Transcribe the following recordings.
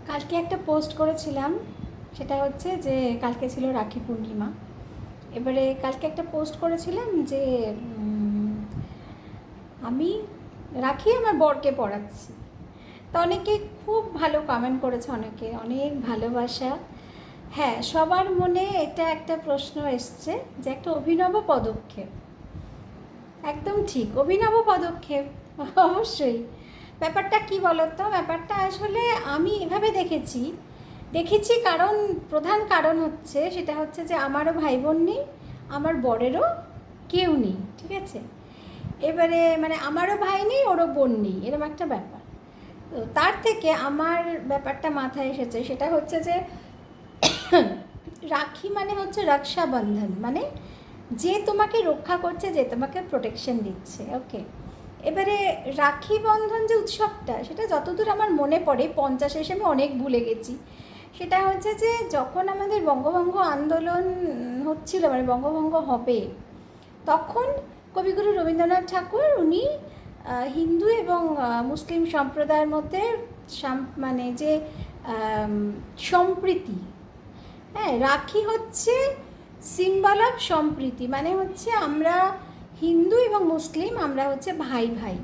কালকে একটা পোস্ট করেছিলাম, সেটা হচ্ছে যে কালকে ছিল রাখি পূর্ণিমা। এবারে কালকে একটা পোস্ট করেছিলাম যে আমি রাখি আমার বরকে পড়াচ্ছি। তো অনেকে খুব ভালো কমেন্ট করেছে, অনেকে অনেক ভালোবাসা। হ্যাঁ, সবার মনে এটা একটা প্রশ্ন এসছে যে একটা অভিনব পদক্ষেপ। একদম ঠিক, অভিনব পদক্ষেপ। অবশ্যই। ব্যাপারটা কি বলতো, ব্যাপারটা আসলে আমি এভাবে দেখেছি কারণ প্রধান কারণ হচ্ছে, সেটা হচ্ছে যে আমারও ভাই বোন নেই, আমার বরেরও কেউ নেই, ঠিক আছে। এবারে মানে আমারও ভাই নেই, ওরও বোন নেই, এরকম একটা ব্যাপার। তো তার থেকে আমার ব্যাপারটা মাথায় এসেছে, সেটা হচ্ছে যে রাখি মানে হচ্ছে রক্ষাবন্ধন, মানে যে তোমাকে রক্ষা করছে, যে তোমাকে প্রোটেকশন দিচ্ছে। ওকে, এবারে রাখি বন্ধন যে উৎসবটা, সেটা যতদূর আমার মনে পড়ে 50 এসে আমি অনেক ভুলে গেছি। সেটা হচ্ছে যে যখন আমাদের বঙ্গভঙ্গ আন্দোলন হচ্ছিল, মানে বঙ্গভঙ্গ হবে, তখন কবিগুরু রবীন্দ্রনাথ ঠাকুর উনি হিন্দু এবং মুসলিম সম্প্রদায়ের মধ্যে মানে যে সম্প্রীতি, হ্যাঁ, রাখি হচ্ছে সিম্বল অফ সম্প্রীতি, মানে হচ্ছে আমরা হিন্দু এবং মুসলিম, আমরা হচ্ছে ভাই ভাই।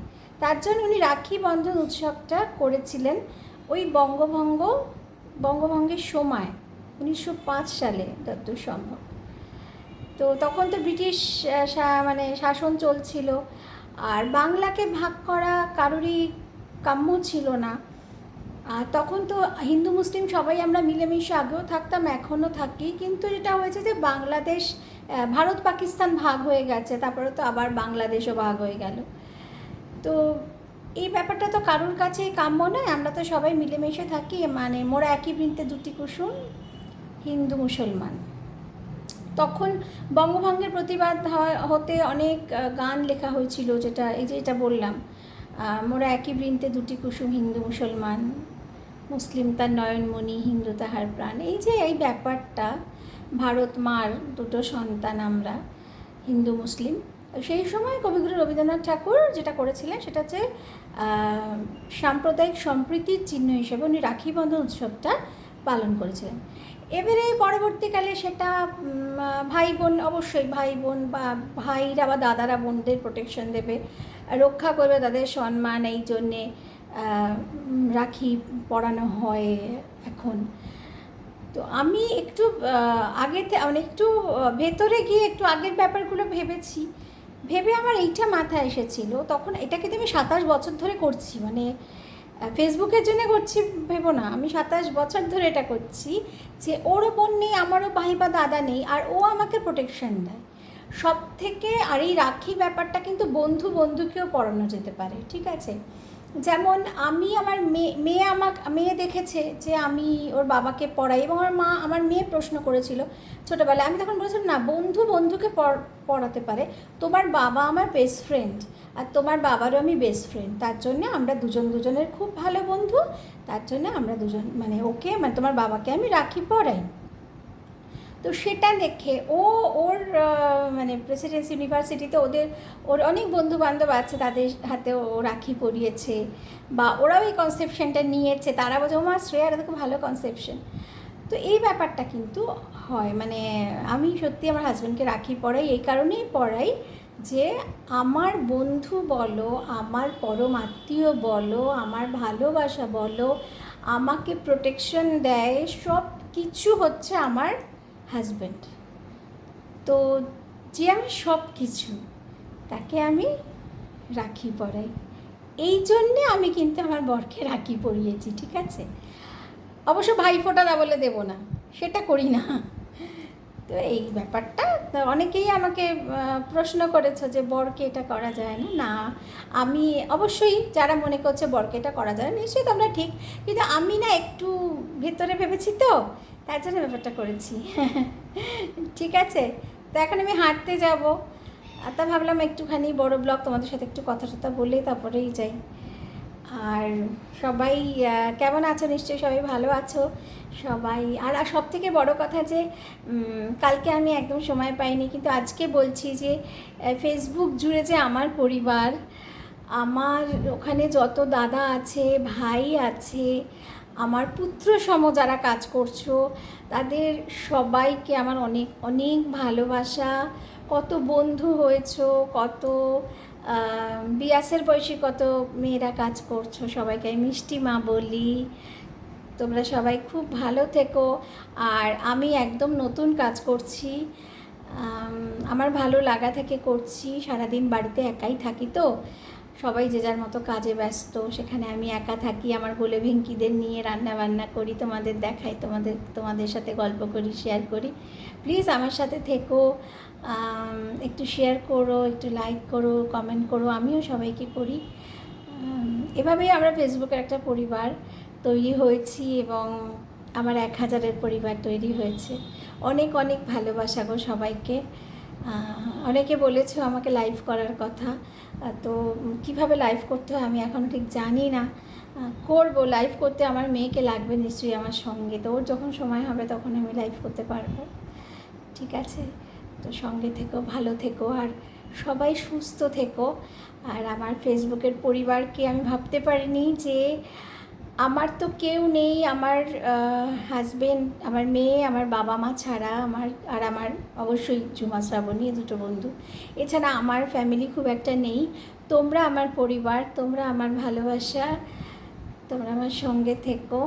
তার জন্য উনি রাখি বন্ধন উৎসবটা করেছিলেন ওই বঙ্গভঙ্গের সময় 1905 সালে যতদূর সম্ভব। তো তখন তো ব্রিটিশ মানে শাসন চলছিল, আর বাংলাকে ভাগ করা কারোরই কাম্য ছিল না। আর তখন তো হিন্দু মুসলিম সবাই আমরা মিলেমিশে আগেও থাকতাম, এখনও থাকি, কিন্তু যেটা হয়েছে যে বাংলাদেশ, ভারত পাকিস্তান ভাগ হয়ে গেছে, তারপরে তো আবার বাংলাদেশও ভাগ হয়ে গেল। তো এই ব্যাপারটা তো কারোর কাছেই কাম্য নয়, আমরা তো সবাই মিলেমিশে থাকি, মানে মোরা একই বৃন্তে দুটি কুসুম, হিন্দু মুসলমান। তখন বঙ্গভঙ্গের প্রতিবাদ হতে অনেক গান লেখা হয়েছিল, যেটা এই যে এটা বললাম, মোরা একই বৃন্তে দুটি কুসুম, হিন্দু মুসলমান, মুসলিম তার নয়নমণি, হিন্দু তাহার প্রাণ। এই যে এই ব্যাপারটা, ভারত মার দুটো সন্তান আমরা, হিন্দু মুসলিম। সেই সময় কবিগুরু রবীন্দ্রনাথ ঠাকুর যেটা করেছিলেন, সেটা হচ্ছে সাম্প্রদায়িক সম্প্রীতির চিহ্ন হিসেবে উনি রাখি বন্ধন উৎসবটা পালন করেছিলেন। এবারে পরবর্তীকালে সেটা ভাই বোন, অবশ্যই ভাই বোন বা ভাইরা বা দাদারা বোনদের প্রোটেকশন দেবে, রক্ষা করবে তাদের সম্মান, এই জন্যে রাখি পরানো হয় এখন। তো আমি একটু মানে একটু ভেতরে গিয়ে একটু আগের ব্যাপারগুলো ভেবে আমার এইটা মাথায় এসেছিল। তখন এটা কিন্তু আমি 27 বছর ধরে করছি, মানে ফেসবুকের জন্য করছি ভেবো না, আমি 27 বছর ধরে এটা করছি যে ওরও বোন নেই, আমারও ভাই বা দাদা নেই, আর ও আমাকে প্রোটেকশন দেয় সব থেকে। আর এই রাখি ব্যাপারটা কিন্তু বন্ধুকেও পড়ানো যেতে পারে, ঠিক আছে। যেমন আমি আমার মেয়ে দেখেছে যে আমি ওর বাবাকে পড়াই, এবং আমার মেয়ে প্রশ্ন করেছিল ছোটোবেলায়, আমি তখন বলেছিলাম না, বন্ধুকে পড়াতে পারে। তোমার বাবা আমার বেস্ট ফ্রেন্ড, আর তোমার বাবারও আমি বেস্ট ফ্রেন্ড, তার জন্য আমরা দুজনের খুব ভালো বন্ধু, তার জন্য আমরা দুজন, মানে ওকে, মানে তোমার বাবাকে আমি রাখি পড়াই। তো সেটা দেখে ওর মানে প্রেসিডেন্সি ইউনিভার্সিটিতে ওর অনেক বন্ধু বান্ধব আছে, তাদের হাতে ও রাখি পরিয়েছে, বা ওরাও এই কনসেপশনটা নিয়েছে, তারা বলছে ওমা শ্রেয়া, এটা খুব ভালো কনসেপশন। তো এই ব্যাপারটা কিন্তু হয়, মানে আমি সত্যি আমার হাজব্যান্ডকে রাখি পরাই, এই কারণেই পরাই যে আমার বন্ধু বলো, আমার পরম আত্মীয় বলো, আমার ভালোবাসা বলো, আমাকে প্রোটেকশন দেয়, সব কিছু হচ্ছে আমার হাজব্যান্ড। তো যে আমি সব কিছু, তাকে আমি রাখি পরাই। এই জন্যে আমি কিন্তু আমার বরকে রাখি পরিয়েছি, ঠিক আছে। অবশ্য ভাইফোঁটা দা বলে দেবো না, সেটা করি না। তো এই ব্যাপারটা অনেকেই আমাকে প্রশ্ন করেছে যে বরকে এটা করা যায় না। না, আমি অবশ্যই, যারা মনে করছে বরকে এটা করা যায় না, নিশ্চয়ই তোমরা ঠিক, কিন্তু আমি না একটু ভেতরে ভেবেছি, তো তার জন্য ব্যাপারটা করেছি। ঠিক আছে। তো এখন আমি হাঁটতে যাব, তা ভাবলাম একটুখানি বড় ব্লগ তোমাদের সাথে একটু কথা বলে তারপরেই যাই। আর সবাই কেমন আছো? নিশ্চয়ই সবাই ভালো আছো সবাই। আর সব থেকে বড় কথা যে কালকে আমি একদম সময় পাইনি, কিন্তু আজকে বলছি যে ফেসবুক জুড়ে যে আমার পরিবার, আমার ওখানে যত দাদা আছে, ভাই আছে, আমার পুত্র সম যারা কাজ করছো, তাদের সবাইকে আমার অনেক অনেক ভালোবাসা। কত বন্ধু হয়েছো, কত বিয়াসের বয়সী কত মেয়েরা কাজ করছো, সবাইকে আমি মিষ্টি মা বলি। তোমরা সবাই খুব ভালো থেকো। আর আমি একদম নতুন কাজ করছি, আমার ভালো লাগা থেকে করছি। সারাদিন বাড়িতে একাই থাকি তো, সবাই যে যার মতো কাজে ব্যস্ত, সেখানে আমি একা থাকি। আমার গোলে ভেঙ্কিদের নিয়ে রান্না বান্না করি, তোমাদের দেখাই, তোমাদের সাথে গল্প করি, শেয়ার করি। প্লিজ আমার সাথে থেকো, একটু শেয়ার করো, একটু লাইক করো, কমেন্ট করো, আমিও সবাইকে করি। এভাবেই আমরা ফেসবুকের একটা পরিবার তৈরি হয়েছি এবং আমার 1000-এর পরিবার তৈরি হয়েছে। অনেক অনেক ভালোবাসা গো সবাইকে। অনেকে বলেছো আমাকে লাইভ করার কথা, তো কিভাবে লাইভ করতে হয় আমি এখন ঠিক জানি না। করবো লাইভ করতে, আমার মেয়েকে লাগবে নিশ্চয়ই আমার সঙ্গে, তো ওর যখন সময় হবে তখন আমি লাইভ করতে পারবো। ঠিক আছে, তো সঙ্গে থেকো, ভালো থেকো, আর সবাই সুস্থ থেকো। আর আমার ফেসবুকের পরিবারকে আমি ভাবতে পারিনি যে আমার তো কেউ নেই, আমার হাজবেন্ড, আমার মেয়ে, আমার বাবা মা ছাড়া, আমার অবশ্যই ঝুমা শ্রাবণী, দুটো বন্ধু, এছাড়া আমার ফ্যামিলি খুব একটা নেই। তোমরা আমার পরিবার, তোমরা আমার ভালোবাসা, তোমরা আমার সঙ্গে থেকো।